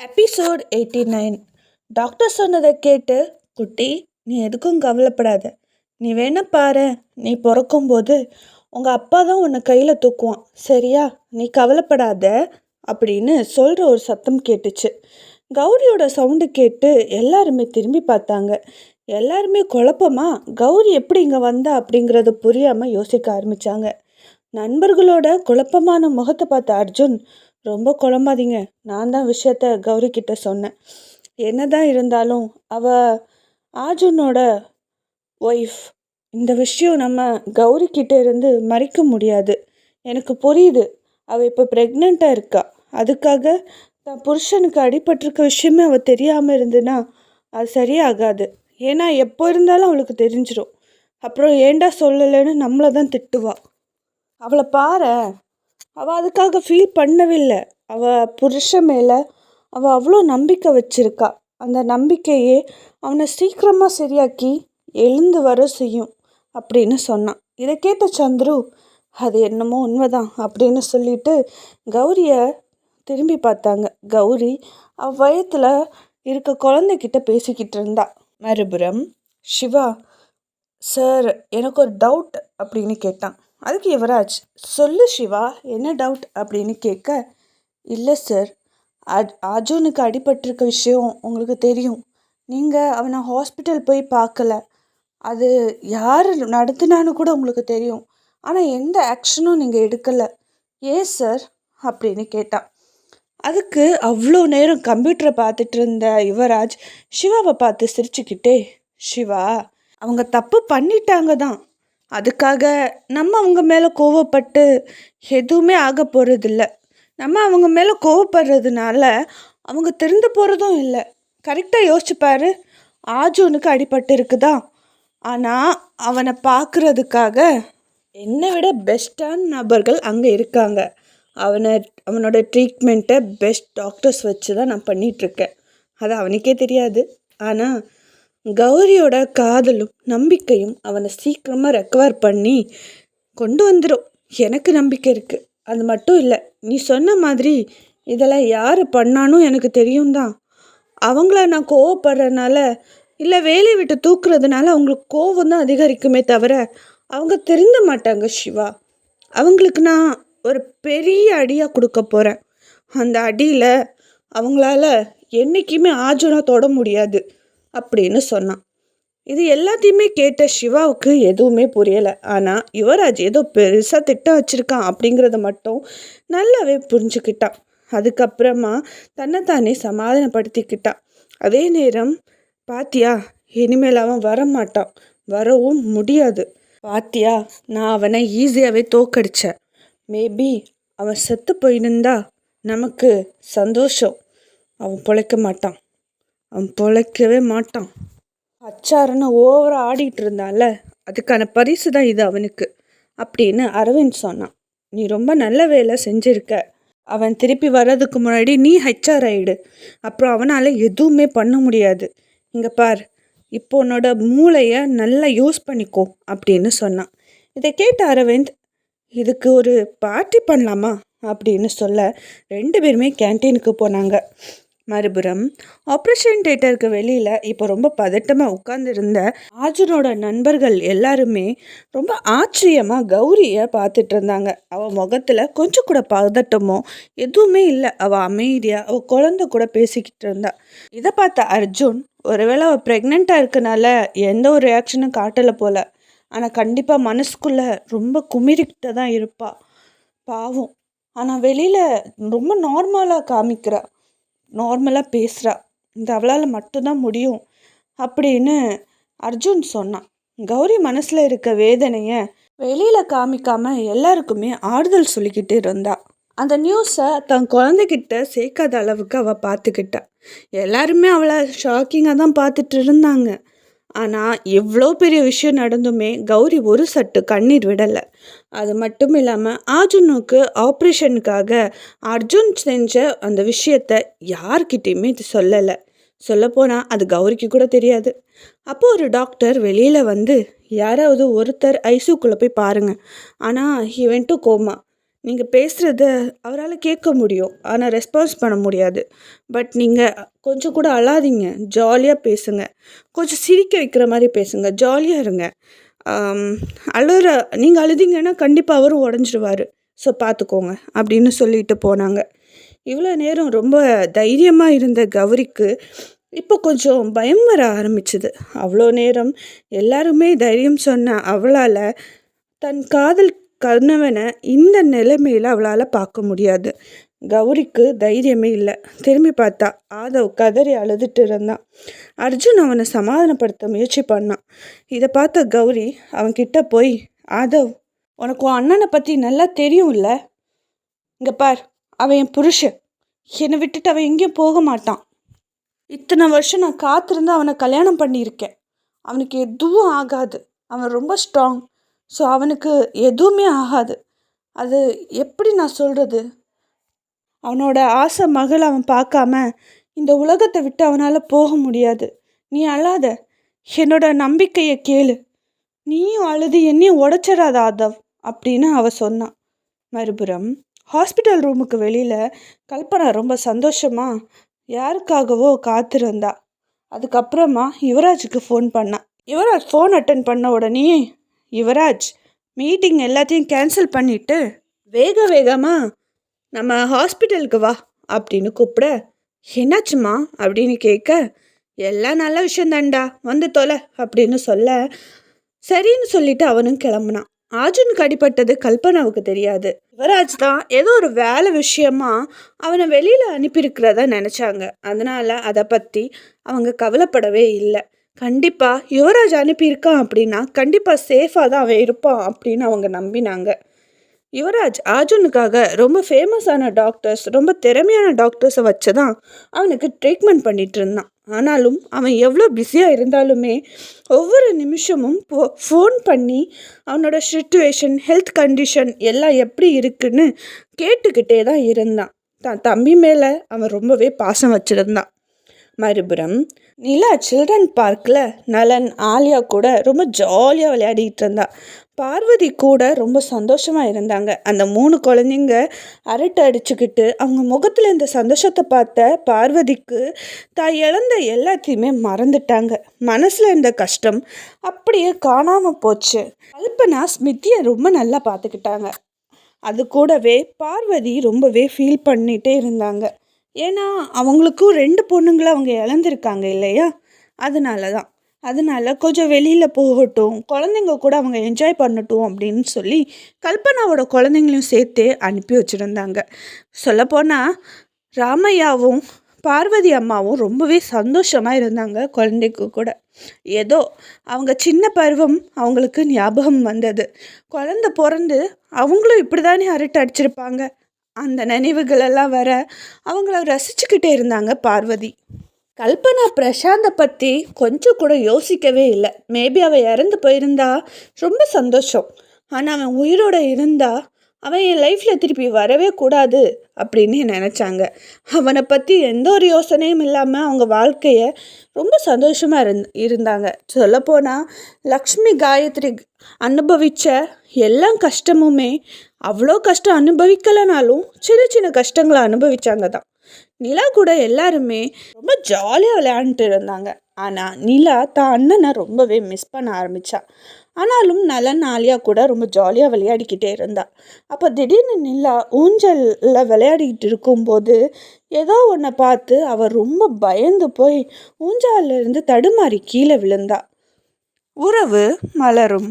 Episode 89. Doctor சொன்னதை கேட்டு, குட்டி நீ எதுக்கும் கவலைப்படாத. நீ வேணா பாரு, நீ பிறக்கும்போது உங்கள் அப்பா தான் உன்னை கையில் தூக்குவான், சரியா? நீ கவலைப்படாத அப்படின்னு சொல்கிற ஒரு சத்தம் கேட்டுச்சு. கௌரியோட சவுண்டு கேட்டு எல்லாருமே திரும்பி பார்த்தாங்க. எல்லாருமே குழப்பமா கௌரி எப்படி இங்கே வந்தா அப்படிங்கிறது புரியாமல் யோசிக்க ஆரம்பித்தாங்க. நண்பர்களோட குழப்பமான முகத்தை பார்த்த அர்ஜுன், ரொம்ப குழம்பாதீங்க, நான் தான் விஷயத்த கௌரி கிட்ட சொன்னேன். என்னதான் இருந்தாலும் அவ அர்ஜுனோட ஒய்ஃப். இந்த விஷயம் நம்ம கௌரி கிட்ட இருந்து மறைக்க முடியாது. எனக்கு புரியுது, அவள் இப்போ ப்ரெக்னெண்ட்டாக இருக்கா. அதுக்காக தான் புருஷனுக்கு அடிபட்டிருக்க விஷயமே அவள் தெரியாமல் இருந்துன்னா அது சரியாகாது. ஏன்னா எப்போ இருந்தாலும் அவளுக்கு தெரிஞ்சிடும். அப்புறம் ஏண்டா சொல்லலைன்னு நம்மளை தான் திட்டுவா. அவளை பாரு, அவள் அதுக்காக ஃபீல் பண்ணவே இல்லை. அவள் புருஷன் மேலே அவள் அவ்வளோ நம்பிக்கை வச்சிருக்கா. அந்த நம்பிக்கையே அவனை சீக்கிரமாக சரியாக்கி எழுந்து வர செய்யும் அப்படின்னு சொன்னான். இதை கேட்ட சந்துரு, அது என்னமோ உண்மைதான் அப்படின்னு சொல்லிட்டு கௌரியை திரும்பி பார்த்தாங்க. கௌரி வயத்தில் இருக்க குழந்தைகிட்ட பேசிக்கிட்டு இருந்தா. மறுபுறம் சிவா, சார் எனக்கு ஒரு டவுட் அப்படின்னு கேட்டான். அதுக்கு யுவராஜ், சொல்லு சிவா, என்ன டவுட் அப்படின்னு கேட்க, இல்லை சார், அர்ஜுனுக்கு அடிபட்டிருக்க விஷயம் உங்களுக்கு தெரியும். நீங்கள் அவனை ஹாஸ்பிட்டல் போய் பார்க்கல. அது யார் நடத்தினான்னு கூட உங்களுக்கு தெரியும். ஆனால் எந்த ஆக்ஷனும் நீங்கள் எடுக்கலை. ஏன் சார் அப்படின்னு கேட்டான். அதுக்கு அவ்வளோ நேரம் கம்ப்யூட்டரை பார்த்துட்டு இருந்த யுவராஜ் சிவாவை பார்த்து சிரிச்சுக்கிட்டே, சிவா, அவங்க தப்பு பண்ணிட்டாங்க தான். அதுக்காக நம்ம அவங்க மேலே கோவப்பட்டு எதுவுமே ஆக போகிறதில்ல. நம்ம அவங்க மேலே கோவப்படுறதுனால அவங்க திருந்து போகிறதும் இல்லை. கரெக்டாக யோசிச்சுப்பாரு, அர்ஜுனுக்கு அடிபட்டு இருக்குதா. ஆனால் அவனை பார்க்குறதுக்காக என்னை விட பெஸ்ட்டான நபர்கள் அங்கே இருக்காங்க. அவனோட ட்ரீட்மெண்ட்டை பெஸ்ட் டாக்டர்ஸ் வச்சு தான் நான் பண்ணிகிட்ருக்கேன். அது அவனுக்கே தெரியாது. ஆனால் கௌரியோட காதலும் நம்பிக்கையும் அவனை சீக்கிரமாக ரெக்கவர் பண்ணி கொண்டு வந்துடும். எனக்கு நம்பிக்கை இருக்குது. அது மட்டும் இல்லை, நீ சொன்ன மாதிரி இதெல்லாம் யார் பண்ணானும் எனக்கு தெரியும் தான். அவங்கள நான் கோவப்படுறதுனால இல்லை வேலையை விட்டு தூக்குறதுனால அவங்களுக்கு கோவம் தான் அதிகரிக்குமே தவிர அவங்க திருந்த மாட்டாங்க சிவா. அவங்களுக்கு நான் ஒரு பெரிய அடியாக கொடுக்க போகிறேன். அந்த அடியில் அவங்களால என்றைக்குமே அர்ஜுனை தொட முடியாது அப்படின்னு சொன்னான். இது எல்லாத்தையுமே கேட்ட சிவாவுக்கு எதுவுமே புரியலை. ஆனால் யுவராஜ் ஏதோ பெருசாக திட்டம் வச்சுருக்கான் அப்படிங்கிறத மட்டும் நல்லாவே புரிஞ்சுக்கிட்டான். அதுக்கப்புறமா தன்னைத்தானே சமாதானப்படுத்திக்கிட்டான். அதே நேரம், பாத்தியா, இனிமேல் அவன் வரமாட்டான், வரவும் முடியாது. பாத்தியா, நான் அவனை ஈஸியாகவே தோக்கடித்தேன். மேபி அவன் செத்து போயிருந்தா நமக்கு சந்தோஷம். அவன் பொழைக்க மாட்டான், அவன் பொழைக்கவே மாட்டான். அச்சாரன்னு ஓவராக ஆடிட்டு இருந்தால, அதுக்கான பரிசு தான் இது அவனுக்கு அப்படின்னு அரவிந்த் சொன்னான். நீ ரொம்ப நல்ல வேலை செஞ்சுருக்க. அவன் திருப்பி வர்றதுக்கு முன்னாடி நீ ஹெச்ஆர் ஆயிடு. அப்புறம் அவனால் எதுவுமே பண்ண முடியாது. இங்கே பார், இப்போ உன்னோட மூளையை நல்லா யூஸ் பண்ணிக்கோ அப்படின்னு சொன்னான். இதை கேட்ட அரவிந்த், இதுக்கு ஒரு பார்ட்டி பண்ணலாமா அப்படின்னு சொல்ல 2 பேருமே கேன்டீனுக்கு போனாங்க. மறுபுறம் ஆப்ரேஷன் தியேட்டருக்கு வெளியில் இப்போ ரொம்ப பதட்டமாக உட்கார்ந்துருந்த அர்ஜுனோட நண்பர்கள் எல்லாருமே ரொம்ப ஆச்சரியமாக கௌரியை பார்த்துட்டு இருந்தாங்க. அவள் முகத்தில் கொஞ்சம் கூட பதட்டமோ எதுவுமே இல்லை. அவள் அமைதியாக அவள் குழந்தை கூட பேசிக்கிட்டு இருந்தா. இதை பார்த்த அர்ஜுன், ஒருவேளை அவள் ப்ரெக்னெண்ட்டாக இருக்கனால எந்த ஒரு ரியாக்ஷனும் காட்டலை போல். ஆனால் கண்டிப்பாக மனசுக்குள்ளே ரொம்ப குமிரிக்கிட்ட தான் இருப்பா, பாவம். ஆனால் வெளியில் ரொம்ப நார்மலாக காமிக்கிறா, நார்மலாக பேசுகிறா. இந்த அவளால் மட்டும்தான் முடியும் அப்படின்னு அர்ஜுன் சொன்னான். கௌரி மனசில் இருக்க வேதனையை வெளியில் காமிக்காமல் எல்லாருக்குமே ஆறுதல் சொல்லிக்கிட்டு இருந்தா. அந்த நியூஸை தன் குழந்தைகிட்ட சேர்க்காத அளவுக்கு அவள் பார்த்துக்கிட்டா. எல்லாருமே அவளை ஷாக்கிங்காக தான் பார்த்துட்டு இருந்தாங்க. ஆனால் எவ்வளோ பெரிய விஷயம் நடந்துமே கௌரி ஒரு சட்டு கண்ணீர் விடலை. அது மட்டும் இல்லாமல் அர்ஜுனுக்கு ஆப்ரேஷனுக்காக அர்ஜுன் செஞ்ச அந்த விஷயத்த யார்கிட்டையுமே இது சொல்லலை. சொல்லப்போனால் அது கௌரிக்கு கூட தெரியாது. அப்போது ஒரு டாக்டர் வெளியில் வந்து, யாராவது ஒருத்தர் ஐசியூக்குள்ளே போய் பாருங்கள், ஆனால் ஹி வென்ட் டு கோமா, நீங்கள் பேசுகிறத அவரால் கேட்க முடியும், ஆனால் ரெஸ்பான்ஸ் பண்ண முடியாது. பட் நீங்கள் கொஞ்சம் கூட அழாதீங்க, ஜாலியாக பேசுங்க. கொஞ்சம் சிரிக்க வைக்கிற மாதிரி பேசுங்க, ஜாலியாக இருங்க. அழுற நீங்கள் அழுதிங்கன்னா கண்டிப்பாக அவரும் உடஞ்சிருவார். ஸோ பார்த்துக்கோங்க அப்படின்னு சொல்லிட்டு போனாங்க. இவ்வளோ நேரம் ரொம்ப தைரியமாக இருந்த கௌரிக்கு இப்போ கொஞ்சம் பயம் வர ஆரம்பிச்சுது. அவ்வளோ நேரம் எல்லாருமே தைரியம் சொன்ன அவளால் தன் காதல் கணவனை இந்த நிலைமையில் அவளால் பார்க்க முடியாது. கௌரிக்கு தைரியமே இல்லை. திரும்பி பார்த்தா ஆதவ் கதறி அழுதுட்டு இருந்தான். அர்ஜுன் அவனை சமாதானப்படுத்த முயற்சி பண்ணான். இதை பார்த்த கௌரி அவன்கிட்ட போய், ஆதவ், உனக்கு உன் அண்ணனை பற்றி நல்லா தெரியும்ல? இங்கே பார், அவன் என் புருஷன். என்னை விட்டுட்டு அவன் எங்கேயும் போக மாட்டான். இத்தனை வருஷம் நான் காத்திருந்து அவனை கல்யாணம் பண்ணியிருக்கேன். அவனுக்கு எதுவும் ஆகாது. அவன் ரொம்ப ஸ்ட்ராங். ஸோ அவனுக்கு எதுவுமே ஆகாது. அது எப்படி நான் சொல்கிறது? அவனோட ஆசை மகள் அவன் பார்க்காம இந்த உலகத்தை விட்டு அவனால் போக முடியாது. நீ அழாத, என்னோட நம்பிக்கையை கேளு. நீயும் அழுது என்னையும் உடைச்சிடாத ஆதவ் அப்படின்னு அவ சொன்னான். மறுபுறம் ஹாஸ்பிட்டல் ரூமுக்கு வெளியில் கல்பனா ரொம்ப சந்தோஷமா யாருக்காகவோ காத்திருந்தா. அதுக்கப்புறமா யுவராஜுக்கு ஃபோன் பண்ணான். யுவராஜ் ஃபோன் அட்டன் பண்ண உடனே, யுவராஜ், மீட்டிங் எல்லாத்தையும் கேன்சல் பண்ணிவிட்டு வேகமாக நம்ம ஹாஸ்பிட்டலுக்கு வா அப்படின்னு கூப்பிட, என்னாச்சுமா அப்படின்னு கேட்க, எல்லாம் நல்ல விஷயந்தாண்டா, வந்து தொலை அப்படின்னு சொல்ல, சரின்னு சொல்லிட்டு அவனும் கிளம்புனான். அர்ஜுனுக்கு அடிபட்டது கல்பனாவுக்கு தெரியாது. யுவராஜ் தான் ஏதோ ஒரு வேலை விஷயமா அவனை வெளியில் அனுப்பியிருக்கிறதா நினச்சாங்க. அதனால் அதை பற்றி அவங்க கவலைப்படவே இல்லை. கண்டிப்பாக யுவராஜ் அனுப்பியிருக்கான் அப்படின்னா கண்டிப்பாக சேஃபாக தான் அவன் இருப்பான் அப்படின்னு அவங்க நம்பினாங்க. யுவராஜ் அர்ஜுனுக்காக ரொம்ப ஃபேமஸான டாக்டர்ஸ், ரொம்ப திறமையான டாக்டர்ஸை வச்சு தான் அவனுக்கு ட்ரீட்மெண்ட் பண்ணிகிட்டு இருந்தான். ஆனாலும் அவன் எவ்வளோ பிஸியாக இருந்தாலுமே ஒவ்வொரு நிமிஷமும் ஃபோன் பண்ணி அவனோட சிச்சுவேஷன், ஹெல்த் கண்டிஷன் எல்லாம் எப்படி இருக்குன்னு கேட்டுக்கிட்டே தான் இருந்தான். தான் தம்பி மேலே அவன் ரொம்பவே பாசம் வச்சுருந்தான். மறுபுறம் நிலா சில்ட்ரன் பார்க்கில் நலன், ஆலியா கூட ரொம்ப ஜாலியாக விளையாடிட்டு இருந்தா. பார்வதி கூட ரொம்ப சந்தோஷமாக இருந்தாங்க. அந்த 3 குழந்தைங்க அரட்டை அடிச்சுக்கிட்டு அவங்க முகத்தில் இந்த சந்தோஷத்தை பார்த்த பார்வதிக்கு தான் இழந்த எல்லாத்தையுமே மறந்துட்டாங்க. மனசில் இருந்த கஷ்டம் அப்படியே காணாமல் போச்சு. கல்பனா ஸ்மித்தியை ரொம்ப நல்லா பார்த்துக்கிட்டாங்க. அது கூடவே பார்வதி ரொம்பவே ஃபீல் பண்ணிகிட்டே இருந்தாங்க. ஏன்னா அவங்களுக்கும் 2 பொண்ணுங்களை அவங்க இழந்திருக்காங்க இல்லையா? அதனால கொஞ்சம் வெளியில் போகட்டும், குழந்தைங்க கூட அவங்க என்ஜாய் பண்ணட்டும் அப்படின்னு சொல்லி கல்பனாவோட குழந்தைங்களையும் சேர்த்து அனுப்பி வச்சுருந்தாங்க. சொல்லப்போனால் ராமையாவும் பார்வதி அம்மாவும் ரொம்பவே சந்தோஷமாக இருந்தாங்க குழந்தைக்கு கூட. ஏதோ அவங்க சின்ன பருவம் அவங்களுக்கு ஞாபகம் வந்தது. குழந்தை பிறந்து அவங்களும் இப்படி தானே அரட்டை அடிச்சிருப்பாங்க. அந்த நினைவுகளெல்லாம் வர அவங்கள ரசிச்சுக்கிட்டே இருந்தாங்க பார்வதி. கல்பனா பிரசாந்தை பற்றி கொஞ்சம் கூட யோசிக்கவே இல்லை. மேபி அவன் இறந்து போயிருந்தா ரொம்ப சந்தோஷம். ஆனால் அவன் உயிரோடு இருந்தா அவன் என் லைஃப்பில் திருப்பி வரவே கூடாது அப்படின்னு நினச்சாங்க. அவனை பற்றி எந்த ஒரு யோசனையும் இல்லாமல் அவங்க வாழ்க்கையை ரொம்ப சந்தோஷமாக இருந்தாங்க. சொல்லப்போனால் லக்ஷ்மி காயத்ரி அனுபவித்த எல்லா கஷ்டமுமே அவ்வளோ கஷ்டம் அனுபவிக்கலைனாலும் சின்ன சின்ன கஷ்டங்களை அனுபவித்தாங்க தான். நிலா கூட எல்லாருமே ரொம்ப ஜாலியாக விளையாண்டுட்டு இருந்தாங்க. ஆனால் நிலா தான் அண்ணனை ரொம்பவே மிஸ் பண்ண ஆரம்பித்தா. ஆனாலும் நலன், ஆலியா கூட ரொம்ப ஜாலியாக விளையாடிக்கிட்டே இருந்தா. அப்போ திடீர்னு நிலா ஊஞ்சலில் விளையாடிக்கிட்டு இருக்கும்போது ஏதோ ஒன்றை பார்த்து அவள் ரொம்ப பயந்து போய் ஊஞ்சலிருந்து தடுமாறி கீழே விழுந்தா. உறவு மலரும்.